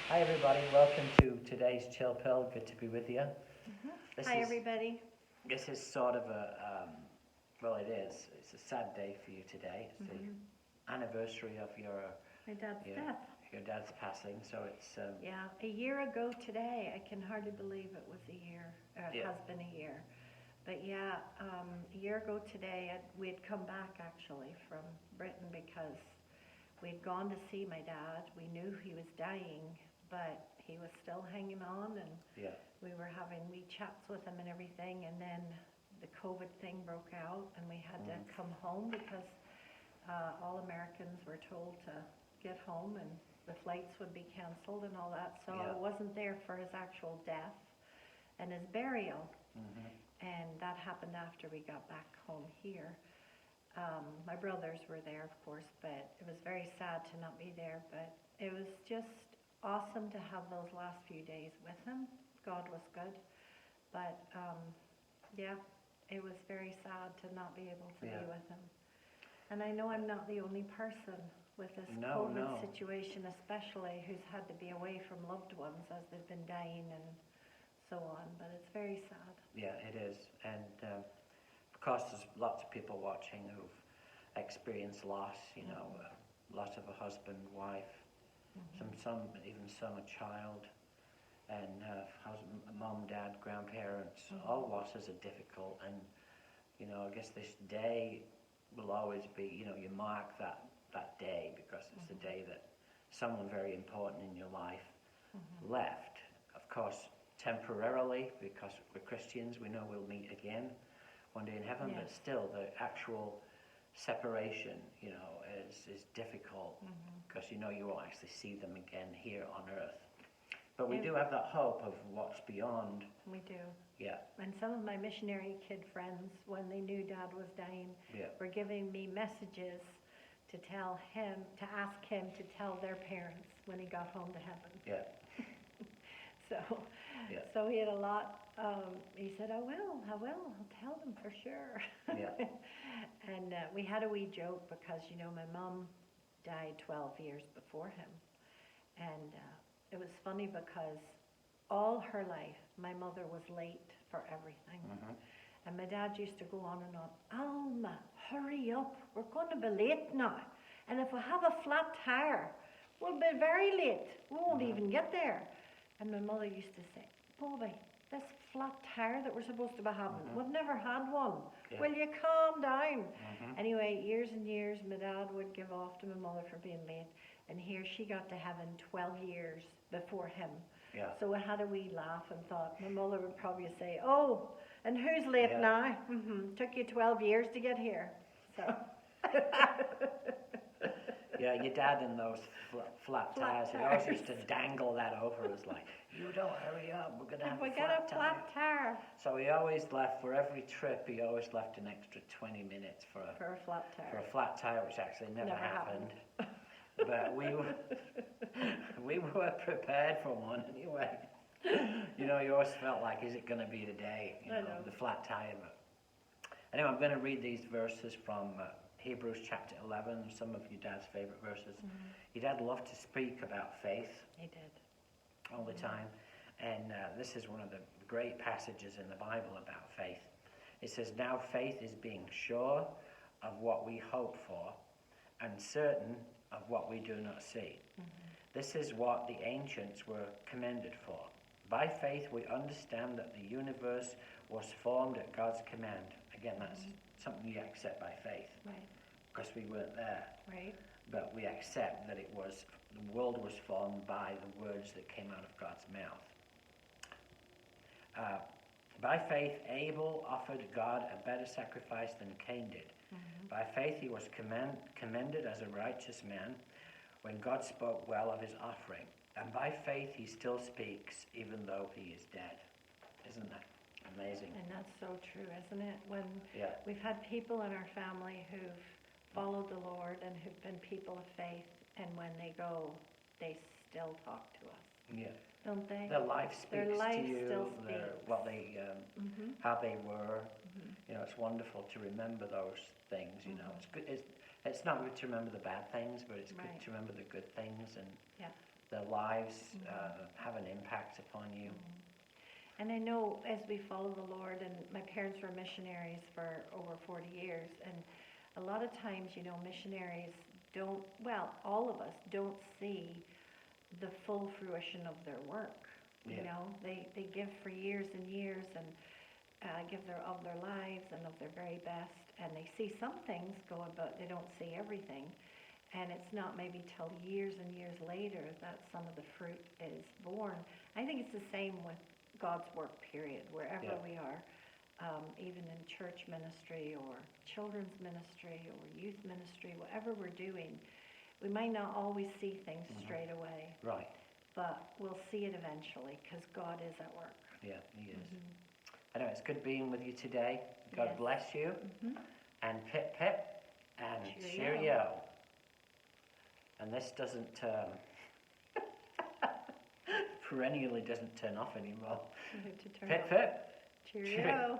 Hi everybody, welcome to today's Chill Pill. Good to be with you. Hi, everybody. This is sort of well, it is. It's a sad day for you today. It's the anniversary of My dad's your death. your dad's passing. So it's Yeah, a year ago today. I can hardly believe it was a year. It Yeah. has been a year. But yeah, a year ago today, we'd come back actually from Britain because we'd gone to see my dad. We knew he was dying, but he was still hanging on, and yeah, we were having wee chats with him and everything. And then the COVID thing broke out, and we had to come home because all Americans were told to get home and the flights would be canceled and all that. So Yeah. I wasn't there for his actual death and his burial. hmm And that happened after we got back home here. My brothers were there, of course, but it was very sad to not be there. But it was just awesome to have those last few days with him. God was good. But yeah, it was very sad to not be able to Yeah. be with him. And I know I'm not the only person with this No, COVID no. situation, especially who's had to be away from loved ones as they've been dying and so on. But it's very sad. Yeah, it is. And of course, there's lots of people watching who've experienced loss. Loss of a husband, wife, some even a child, and husband, mom, dad, grandparents. All losses are difficult, and I guess this day will always be. You mark that day because it's the day that someone very important in your life left. Of course, temporarily, because we're Christians, we know we'll meet again one day in heaven. Yes. But still, the actual separation, is difficult because you won't actually see them again here on earth. But we Yeah. do have that hope of what's beyond. We do. Yeah, And some of my missionary kid friends, when they knew Dad was dying, yeah, were giving me messages to tell him, to ask him to tell their parents when he got home to heaven. yeah, So, Yeah. so he had a lot. He said, "I will, I'll tell them for sure." yeah, And we had a wee joke because my mom died 12 years before him, and it was funny because all her life my mother was late for everything, and my dad used to go on and on. Alma, hurry up! We're going to be late now, and if we have a flat tire, we'll be very late. We won't even get there. And my mother used to say, Bobby, this flat tire that we're supposed to be having, we've never had one. Yeah. Will you calm down? Anyway, years and years, my dad would give off to my mother for being late. And here she got to heaven 12 years before him. yeah. So we had a wee laugh and thought my mother would probably say, oh, and who's late Yeah. now? Took you 12 years to get here. So. Yeah, your dad in those flat tires, he always used to dangle that over us like, you don't hurry up, we're going to have We a got a flat tire. flat tire So he always left, for every trip, he always left an extra 20 minutes for a for a flat for tire. a flat tire, which actually never happened. But we were prepared for one anyway. You always felt like, is it going to be today? I know. The flat tire. But anyway, I'm going to read these verses from Hebrews chapter 11, some of your dad's favorite verses. Your dad loved to speak about faith He did. all the time, and this is one of the great passages in the Bible about faith. It says, now faith is being sure of what we hope for and certain of what we do not see. This is what the ancients were commended for. By faith we understand that the universe was formed at God's command. Again, that's something you accept by faith, Right. because we weren't there. Right. But we accept that the world was formed by the words that came out of God's mouth. By faith, Abel offered God a better sacrifice than Cain did. By faith, he was commended as a righteous man when God spoke well of his offering. And by faith, he still speaks even though he is dead. Isn't that amazing? And that's so true, isn't it? When Yeah. we've had people in our family who've followed the Lord and who've been people of faith, and when they go, they still talk to us, Yeah. don't they? Their life speaks Their life to you. still Their, speaks. what they, how they were. It's wonderful to remember those things. It's good. It's not good to remember the bad things, but it's good Right. to remember the good things. And Yeah. their lives have an impact upon you. And I know as we follow the Lord, and my parents were missionaries for over 40 years, and a lot of times, missionaries don't, well, all of us don't see the full fruition of their work. Yeah. They give for years and years and give of their lives and of their very best, and they see some things going, but they don't see everything. And it's not maybe till years and years later that some of the fruit is born. I think it's the same with God's work, period, wherever we are, even in church ministry or children's ministry or youth ministry, whatever we're doing. We might not always see things straight away. Right. But we'll see it eventually because God is at work. Yeah, He is. I know, it's good being with you today. God bless you. And pip pip and cheerio. And this doesn't perennially doesn't turn off anymore. Pip pip. Cheerio.